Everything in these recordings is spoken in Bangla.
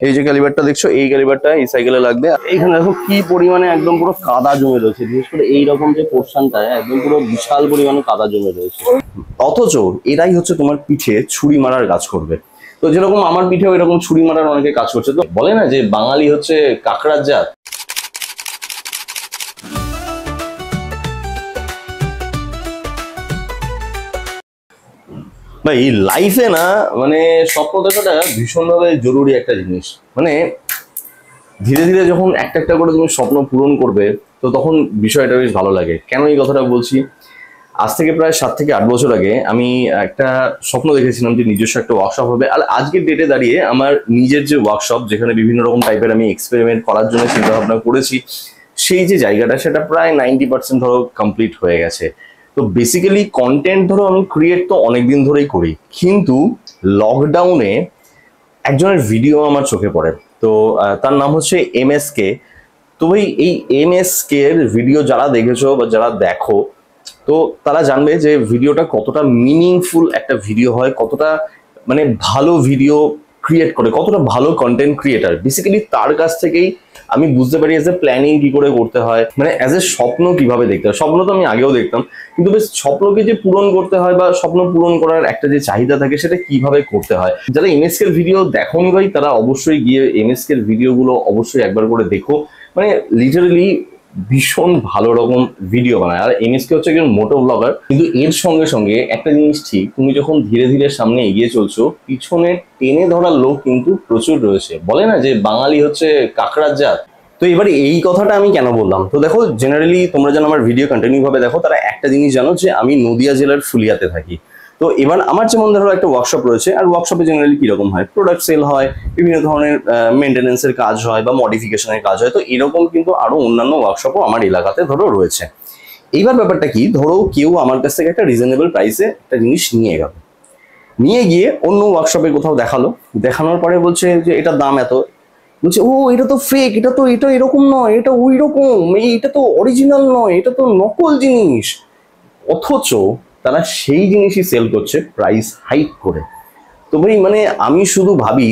এই যে ক্যালিবারটা দেখছো, এই ক্যালিবারটা এই সাইকেলে লাগবে। এইখানে দেখো কি পরিমাণে একদম পুরো কাদা জমে রয়েছে, বিশেষ করে এইরকম যে পোর্শনটায় একদম পুরো বিশাল পরিমাণে কাদা জমে রয়েছে। অথচ এরাই হচ্ছে তোমার পিঠে ছুরি মারার কাজ করবে। তো যেরকম আমার পিঠেও এরকম ছুরি মারার অনেকে কাজ করছে। তো বলে না যে বাঙালি হচ্ছে কাকড়ার জাত। ভাই লাইফে না মানে স্বপ্ন দেখাটা ভীষণভাবে জরুরি একটা জিনিস। মানে ধীরে ধীরে যখন একটা একটা করে তুমি স্বপ্ন পূরণ করবে, তো তখন বিষয়টা বেশ ভালো লাগে। কেন এই কথাটা বলছি, আজ থেকে প্রায় 7 থেকে 8 বছর আগে আমি একটা স্বপ্ন দেখেছিলাম যে নিজস্ব একটা ওয়ার্কশপ হবে। আর আজকের ডেটে দাঁড়িয়ে আমার নিজের যে ওয়ার্কশপ, যেখানে বিভিন্ন রকম টাইপের আমি এক্সপেরিমেন্ট করার জন্য চিন্তা ভাবনা করেছি, সেই যে জায়গাটা সেটা প্রায় 90% ধরো কমপ্লিট হয়ে গেছে। তো বেসিক্যালি কন্টেন্ট ধরো আমি ক্রিয়েট তো অনেকদিন ধরেই করি, কিন্তু লকডাউনে একজনের ভিডিও আমার চোখে পড়ে। তো তার নাম হচ্ছে MSK। তো ভাই এই MSK এর ভিডিও যারা দেখেছো বা যারা দেখো, তো তারা জানবে যে ভিডিওটা কতটা মিনিংফুল একটা ভিডিও হয়, কতটা মানে ভালো ভিডিও ক্রিয়েট করে, কতটা ভালো কন্টেন্ট ক্রিয়েটার। বেসিক্যালি তার কাছ থেকেই আমি বুঝতে পারি এজ এ প্ল্যানিং কি করে করতে হয়, মানে অ্যাজ এ স্বপ্ন কিভাবে দেখতে হয়। স্বপ্ন তো আমি আগেও দেখতাম, কিন্তু বেশ স্বপ্নকে যে পূরণ করতে হয় বা স্বপ্ন পূরণ করার একটা যে চাহিদা থাকে সেটা কিভাবে করতে হয়। যারা MSK এর ভিডিও দেখোনি ভাই, তারা অবশ্যই গিয়ে MSK এর ভিডিওগুলো অবশ্যই একবার করে দেখো। মানে লিটারালি ভীষণ ভালো রকম ভিডিও বানায়। আর MSK হচ্ছে একজন মোটো ব্লগার, কিন্তু এর সঙ্গে সঙ্গে একটা জিনিস ঠিক, তুমি যখন ধীরে ধীরে সামনে এগিয়ে চলছো, পিছনে টেনে ধরার লোক কিন্তু প্রচুর রয়েছে। বলে না যে বাঙালি হচ্ছে কাকড়ার জাত। তো এবারে এই কথাটা আমি কেন বললাম, তো দেখো জেনারেলি তোমরা যেন আমার ভিডিও কন্টিনিউ ভাবে দেখো, তারা একটা জিনিস জানো যে আমি নদিয়া জেলার ফুলিয়াতে থাকি। তো এবার আমার যেমন ধরো একটা ওয়ার্কশপ রয়েছে, আর ওয়ার্কশপে জেনারেলি কিরকম হয়, প্রোডাক্ট সেল হয়, বিভিন্ন ধরনের মেনটেন্যান্সের কাজ হয় বা মডিফিকেশনের কাজ হয়। তো এরকম কিন্তু আরো অন্যান্য ওয়ার্কশপও আমার এলাকাতে ধরো রয়েছে। এইবার ব্যাপারটা কি, ধরো কেউ আমার কাছ থেকে একটা রিজনেবল প্রাইসে একটা জিনিস নিয়ে গেল, নিয়ে গিয়ে অন্য ওয়ার্কশপে কোথাও দেখালো, দেখানোর পরে বলছে যে এটার দাম এত। বলছে ও এটা তো ফেক, এটা এরকম নয়, এটা ওই রকম, এটা তো অরিজিনাল নয়, এটা তো নকল জিনিস। অথচ তারা সেই জিনিসই সেল করছে প্রাইস হাইক করে। তো ভাই মানে আমি শুধু ভাবি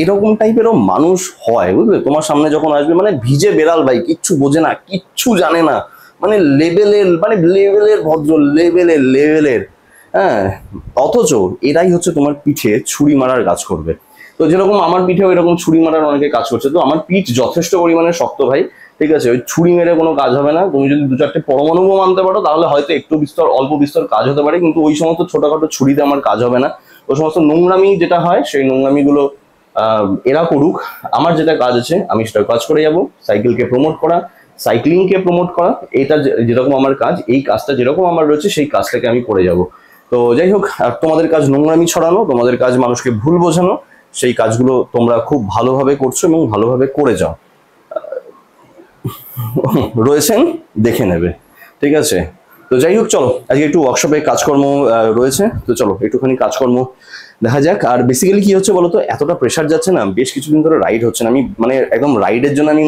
এরকম টাইপেরও মানুষ হয়, বুঝলে। তোমার সামনে যখন আসবে মানে ভিজে বেড়াল ভাই, কিচ্ছু বোঝে না, কিচ্ছু জানে না, মানে লেভেলের ভদ্র, লেভেলের হ্যাঁ। অথচ এরাই হচ্ছে তোমার পিঠে ছুরি মারার কাজ করবে। তো যেরকম আমার পিঠেও এরকম ছুরি মারার অনেকে কাজ করছে। তো আমার পিঠ যথেষ্ট পরিমাণে শক্ত ভাই, ঠিক আছে। ওই ছুরি মেরে কোনো কাজ হবে না। তুমি যদি 2-4টে পরমাণুও মানতে পারো, তাহলে হয়তো একটু বিস্তর অল্প বিস্তর কাজ হতে পারে, কিন্তু ওই সমস্ত ছোটখাটো ছুরিতে আমার কাজ হবে না। ওই সমস্ত নোংরামি যেটা হয়, সেই নোংরামিগুলো এরা করুক। আমার যেটা কাজ আছে আমি সেটা কাজ করে যাব। সাইকেলকে প্রমোট করা, সাইক্লিংকে প্রমোট করা, এটা যেরকম আমার কাজ, এই কাজটা যেরকম আমার রয়েছে সেই কাজটাকে আমি করে যাব। তো যাই হোক, আর তোমাদের কাজ নোংরামি ছড়ানো, তোমাদের কাজ মানুষকে ভুল বোঝানো, সেই কাজগুলো তোমরা খুব ভালোভাবে করছো এবং ভালোভাবে করে যাও। রয়েছেন দেখে নেবে, ঠিক আছে। তো যাই হোক, চলো আজকে একটু ওয়ার্কশপে কাজকর্ম রয়েছে, তো চলো একটুখানি কাজকর্ম দেখা যাক। আর বেসিক্যালি কি হচ্ছে বলতো, এতটা প্রেশার যাচ্ছে না, বেশ কিছুদিন ধরে রাইড হচ্ছে না। আমি মানে একদম রাইডের জন্য আমি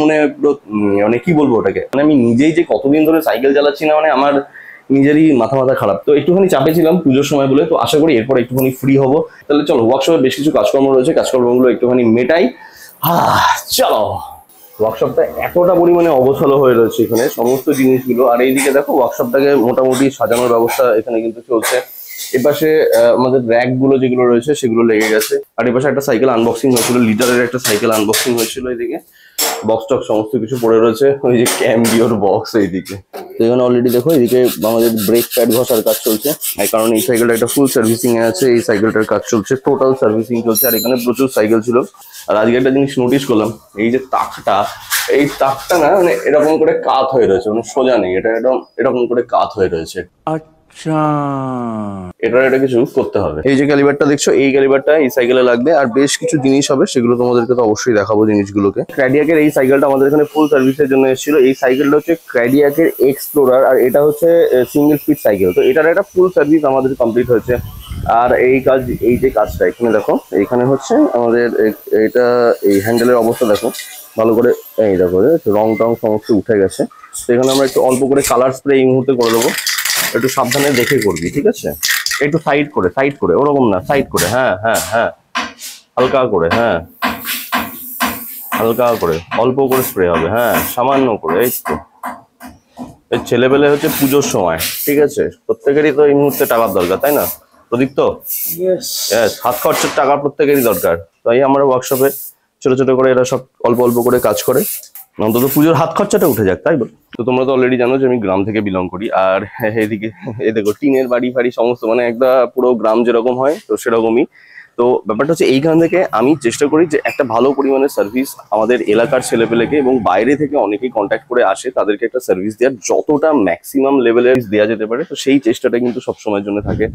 মানে কি বলবো ওটাকে, মানে আমি নিজেই যে কতদিন ধরে সাইকেল চালাচ্ছি না, মানে আমার নিজেরই মাথা খারাপ। তো একটুখানি চাপে ছিলাম পুজোর সময় বলে, তো আশা করি এরপর একটুখানি ফ্রি হবো। তাহলে চলো, ওয়ার্কশপে বেশ কিছু কাজকর্ম রয়েছে, কাজকর্মগুলো একটুখানি মেটাই। চলো। ওয়ার্কশপটা এতটা পরিমাণে অগোছালো হয়ে রয়েছে এখানে সমস্ত জিনিসগুলো। আর এইদিকে দেখো ওয়ার্কশপটাকে মোটামুটি সাজানোর ব্যবস্থা এখানে কিন্তু চলছে। এপাশে আমাদের র্যাক গুলো যেগুলো রয়েছে সেগুলো লেগে গেছে। আর এপাশে একটা সাইকেল আনবক্সিং হয়েছিল, লিটারের একটা সাইকেল আনবক্সিং হয়েছিল। এদিকে বক্স টক সমস্ত কিছু পড়ে রয়েছে, ওই যে ক্যাম্বিওর বক্স এইদিকে। তো এখানে অলরেডি দেখো এদিকে আমাদের ব্রেক প্যাড ঘষার কাজ চলছে, কারণ এই সাইকেলটা একটা ফুল সার্ভিসিং এ আছে। এই সাইকেলটার কাজ চলছে, টোটাল সার্ভিসিং চলছে। আর এখানে প্রচুর সাইকেল ছিল। আর আজকে একটা জিনিস নোটিস করলাম, এই যে তাকটা, এই তাকটা না মানে এরকম করে কাত হয়ে রয়েছে, মানে সোজা নেই, এটা এরকম করে কাত হয়ে রয়েছে। আচ্ছা, এটা কিছু করতে হবে। এই যে ক্যালিবারটা দেখছো, এই ক্যালিবারটা এই সাইকেলে লাগবে। আর বেশ কিছু জিনিস হবে, সেগুলো তোমাদেরকে তো অবশ্যই দেখাবো জিনিসগুলোকে। ক্র্যাডিয়াকের এই সাইকেলটা আমাদের এখানে ফুল সার্ভিসের জন্য এসেছিল। এই সাইকেলটা হচ্ছে ক্র্যাডিয়াকের এক্সপ্লোরার, আর এটা হচ্ছে সিঙ্গেল স্পিড সাইকেল। তো এটার একটা ফুল সার্ভিস আমাদের কমপ্লিট হয়েছে। আর এই যে কাজটা এখানে দেখো, এখানে হচ্ছে আমাদের এটা এই হ্যান্ডেলের অবস্থা দেখো ভালো করে, এই দেখো রং টং সমস্ত উঠে গেছে। তো এখানে আমরা একটু অল্প করে কালার স্প্রে এই মুহূর্তে করে দেবো। একটু সাবধানে দেখে করবি, ঠিক আছে। একটু সাইড করে, ওরকম না, সাইড করে, হ্যাঁ, হালকা করে, হ্যাঁ। হালকা করে অল্প করে স্প্রে হবে, হ্যাঁ সামান্য করে। এই তো এই ছেলেবেলে হচ্ছে পুজোর সময়, ঠিক আছে, প্রত্যেকেরই তো এই মুহূর্তে টাকার দরকার, তাই না প্রদীপ্ত? হাত খরচের টাকা প্রত্যেকেরই দরকার। তাই আমরা ওয়ার্কশপে ছোট ছোট করে এরা সব অল্প অল্প করে কাজ করে, অন্তত পুজোর হাত খরচাটা উঠে যাক, তাই বল? তো তোমরা তো অলরেডি জানো যে আমি গ্রাম থেকে বিলং করি, আর এদিকে এই দেখো টিনের বাড়ি ফাড়ি সমস্ত, মানে একটা পুরো গ্রাম যেরকম হয় তো সেরকমই। তো ব্যাপারটা হচ্ছে এইখান থেকে আমি চেষ্টা করি যে একটা ভালো পরিমাণের সার্ভিস আমাদের এলাকার ছেলেপেলেকে এবং বাইরে থেকে অনেকেই কন্ট্যাক্ট করে আসে তাদেরকে একটা সার্ভিস দেওয়ার, যতটা ম্যাক্সিমাম লেভেলের দেওয়া যেতে পারে। তো সেই চেষ্টাটা কিন্তু সবসময়ের জন্য থাকে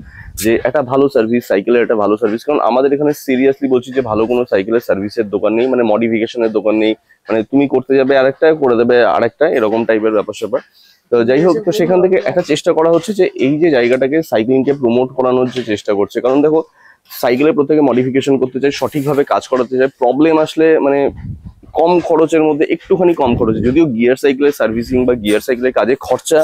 যে একটা ভালো সার্ভিস, সাইকেলের একটা ভালো সার্ভিস। কারণ আমাদের এখানে সিরিয়াসলি বলছি যে ভালো কোনো সাইকেলের সার্ভিসের দোকান নেই, মানে মডিফিকেশনের দোকান নেই, মানে তুমি করতে যাবে আরেকটা করে দেবে আরেকটা, এরকম টাইপের ব্যাপার স্যাপার। তো যাই হোক, তো সেখান থেকে একটা চেষ্টা করা হচ্ছে যে এই যে জায়গাটাকে সাইক্লিংকে প্রমোট করানোর যে চেষ্টা করছে। কারণ দেখো সাইকেলের প্রত্যেকে মডিফিকেশন করতে চায়, সঠিকভাবে কাজ করাতে চায়, প্রবলেম আসলে মানে কম খরচের মধ্যে, একটুখানি কম খরচে, যদিও গিয়ার সাইকেলের সার্ভিসিং বা গিয়ার সাইকেলের কাজে খরচা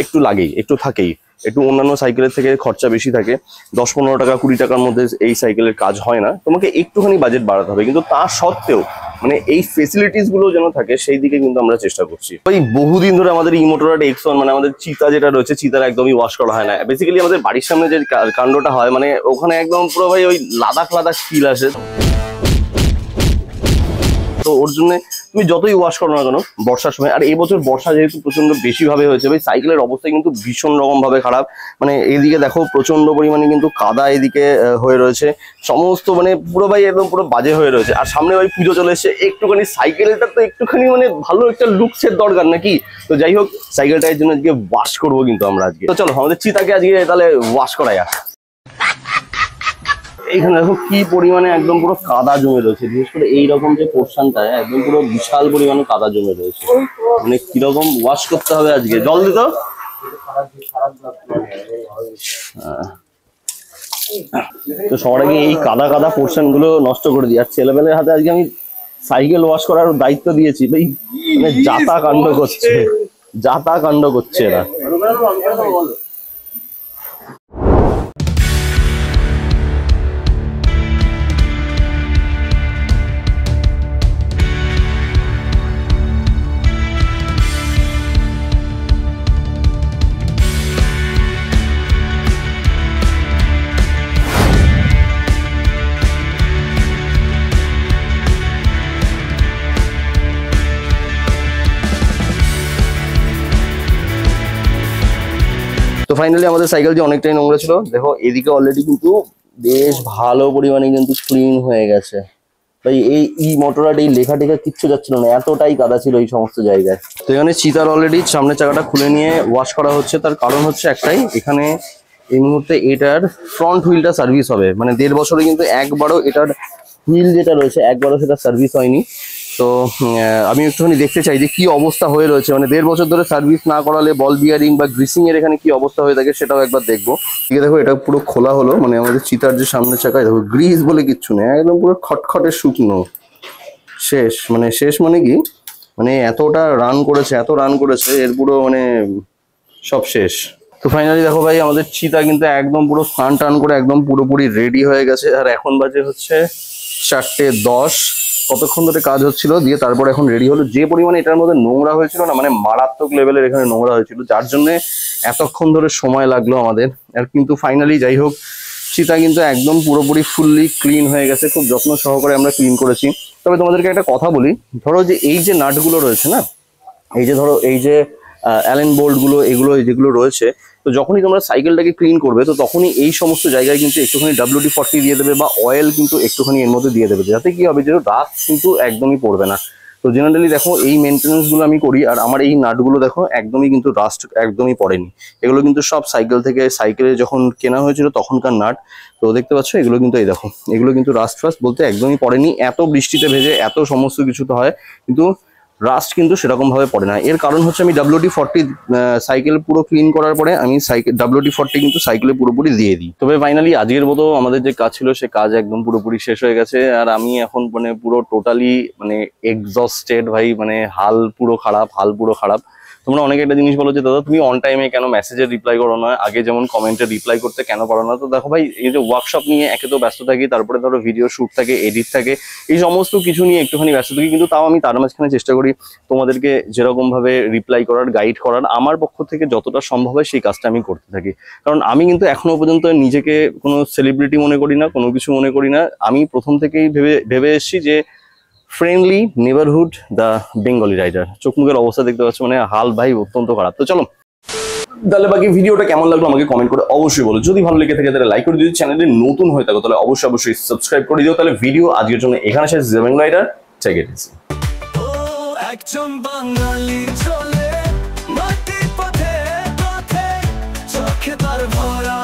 একটু লাগেই, একটু থাকেই, একটু অন্যান্য সাইকেলের থেকে খরচা বেশি থাকে। 10-15 টাকা 20 টাকার মধ্যে এই সাইকেলের কাজ হয় না, তোমাকে একটুখানি বাজেট বাড়াতে হবে। কিন্তু তা সত্ত্বেও মানে এই ফেসিলিটিস গুলো যেন থাকে সেই দিকে কিন্তু আমরা চেষ্টা করছি। ওই বহুদিন ধরে আমাদের ইমোটরড X1 মানে আমাদের চিতা যেটা রয়েছে, চিতার একদমই ওয়াশ করা হয় না। বেসিক্যালি আমাদের বাড়ির সামনে যে কাণ্ডটা হয়, মানে ওখানে একদম পুরো ভাই ওই লাদাখ লাদাখ ফিল আসে। তো ওর জন্য তুমি যতই ওয়াশ করো না কেন বর্ষার সময়, আর এই বছর বর্ষা যেহেতু প্রচন্ড বেশি ভাবে হয়েছে, ভাই সাইকেলের অবস্থা কিন্তু ভীষণ রকম ভাবে খারাপ। মানে এদিকে দেখো প্রচন্ড পরিমাণে কিন্তু কাদা এদিকে হয়ে রয়েছে, সমস্ত মানে পুরো ভাই একদম পুরো বাজে হয়ে রয়েছে। আর সামনে ভাই পুজো চলে এসেছে, একটুখানি সাইকেলটা তো একটুখানি মানে ভালো একটা লুকসের দরকার নাকি? তো যাই হোক, সাইকেলটা এর জন্য আজকে ওয়াশ করবো কিন্তু আমরা আজকে। তো চলো আমাদের চিতাকে আজকে তাহলে ওয়াশ করাই আসে। এইখানে দেখো কি পরিমাণে একদম পুরো কাদা জমে রয়েছে, বিশেষ করে এইরকম যে পোর্শনটায় একদম পুরো বিশাল পরিমাণে কাদা জমে রয়েছে। মানে কিরকম ওয়াশ করতে হবে আজকে, জল দিত। তো সবার আগে এই কাদা কাদা পোর্শন গুলো নষ্ট করে দিই। আর ছেলেবেলের হাতে আজকে আমি সাইকেল ওয়াশ করার দায়িত্ব দিয়েছি, ভাই মানে যাতা কাণ্ড করছে, যাতা কাণ্ড করছে এরা। তো ফাইনালি আমাদের সাইকেল যে অনেকটাই নোংরা ছিল, দেখো এদিকে অলরেডি কিন্তু বেশ ভালো পরিমাণে কিন্তু ক্লিন হয়ে গেছে। ভাই এই মোটরড এই লেখা টেখা কিচ্ছু যাচ্ছিল না, এতটাই কাদা ছিল এই সমস্ত জায়গায়। তো এখানে চিতার অলরেডি সামনের চাকাটা খুলে নিয়ে ওয়াশ করা হচ্ছে। তার কারণ হচ্ছে একটাই, এখানে এই মুহূর্তে এটার ফ্রন্ট হুইলটা সার্ভিস হবে। মানে 1.5 বছরে কিন্তু একবারও এটার হুইল যেটা রয়েছে একবারও সেটা সার্ভিস হয়নি। তো আমি একটুখানি দেখতে চাই যে কি অবস্থা হয়ে রয়েছে, মানে 1.5 বছর ধরে সার্ভিস না করালে বল বিয়ারিং বা গ্রিসিং এর এখানে কি অবস্থা হয়ে থাকে সেটাও একবার দেখবো। ঠিক আছে, দেখো এটা পুরো খোলা হলো, মানে আমাদের চিতার যে সামনের চাকায় দেখো গ্রিস বলে কিচ্ছু নেই, একদম পুরো খটখটে শুকনো। শেষ মানে শেষ মানে কি, মানে এতটা রান করেছে, এত রান করেছে, এর পুরো মানে সব শেষ। তো ফাইনালি দেখো ভাই আমাদের চিতা কিন্তু একদম পুরো স্নান টান করে একদম পুরোপুরি রেডি হয়ে গেছে। আর এখন বাজে হচ্ছে 4:10। কতক্ষণ ধরে কাজ হচ্ছিল দিয়ে তারপরে এখন রেডি হলো। যে পরিমাণে এটার মধ্যে নোংরা হয়েছিল না, মানে মারাত্মক লেভেলের এখানে নোংরা হয়েছিল, যার জন্য এতক্ষণ ধরে সময় লাগলো আমাদের। আর কিন্তু ফাইনালি যাই হোক, চিতা কিন্তু একদম পুরোপুরি ফুললি ক্লিন হয়ে গেছে, খুব যত্ন সহকারে আমরা ক্লিন করেছি। তবে তোমাদেরকে একটা কথা বলি, ধরো যে এই যে নাটগুলো রয়েছে না, এই যে ধরো এই যে অ্যালেন বোল্ট গুলো, এগুলো যেগুলো রয়েছে, তো যখনই তোমরা সাইকেলটাকে ক্লিন করবে তো তখনই এই সমস্ত জায়গায় কিন্তু একটুখানি WD-40 দিয়ে দেবে বা অয়েল কিন্তু একটুখানি এর মধ্যে দিয়ে দেবে, যাতে কি হবে যে রাস্ট কিন্তু একদমই পড়বে না। তো জেনারেলি দেখো এই মেনটেন্যান্স গুলো আমি করি, আর আমার এই নাটগুলো দেখো একদমই কিন্তু রাস্ট একদমই পড়েনি। এগুলো কিন্তু সব সাইকেল থেকে, সাইকেলে যখন কেনা হয়েছিল তখনকার নাট। তো দেখতে পাচ্ছ এগুলো কিন্তু, এই দেখো এগুলো কিন্তু রাস্ট ফাস্ট বলতে একদমই পড়েনি। এত বৃষ্টিতে ভেজে এত সমস্ত কিছু তো হয়, কিন্তু রাস্ট কিন্তু সেরকম ভাবে পড়ে না। এর কারণ হচ্ছে আমি WD-40 সাইকেল পুরো ক্লিন করার পরে আমি WD-40 কিন্তু সাইকেলে পুরোপুরি দিয়ে দিই। তবে ফাইনালি আজকের মতো আমাদের যে কাজ ছিল সে কাজ একদম পুরোপুরি শেষ হয়ে গেছে। আর আমি এখন মানে পুরো টোটালি মানে এক্সস্টেড ভাই, মানে হাল পুরো খারাপ, হাল পুরো খারাপ। তো তোমরা অনেকে একটা জিনিস বলো যে দাদা তুমি অন টাইমে কেন মেসেজের রিপ্লাই করো না, আগে যেমন কমেন্টে রিপ্লাই করতে কেন পারো না। তো দেখো ভাই, এই যে ওয়ার্কশপ নিয়ে একে তো ব্যস্ত থাকি, তারপরে ধরো ভিডিও শুট থাকে, এডিট থাকে, এই সমস্ত কিছু নিয়ে একটুখানি ব্যস্ত থাকি, কিন্তু তাও আমি তার মাঝখানে চেষ্টা করি তোমাদেরকে যেরকম ভাবে রিপ্লাই করার, গাইড করার, আমার পক্ষ থেকে যতটা সম্ভব হয় সেই কাজটা আমি করতে থাকি। কারণ আমি কিন্তু এখনো পর্যন্ত নিজেকে কোনো সেলিব্রিটি মনে করি না, কোনো কিছু মনে করি না। আমি প্রথম থেকেই ভেবে এসেছি যে friendly neighbourhood the Bengali rider. চোখ মুখের অবস্থা দেখতে পাচ্ছ, মানে হাল ভাই অত্যন্ত খারাপ। তো চলো তাহলে বাকি ভিডিওটা কেমন লাগলো আমাকে কমেন্ট করে অবশ্যই বলো। যদি ভালো লেগে থাকে তাহলে লাইক করে দিও, চ্যানেলে নতুন হয়ে থাকো তাহলে অবশ্যই সাবস্ক্রাইব করে দিও। তাহলে ভিডিও আজকের জন্য এখানে শেষ। The Bengali rider, take it easy. একজন বাঙালি চলে মাটির পথে পথে, চোখে তার ভরা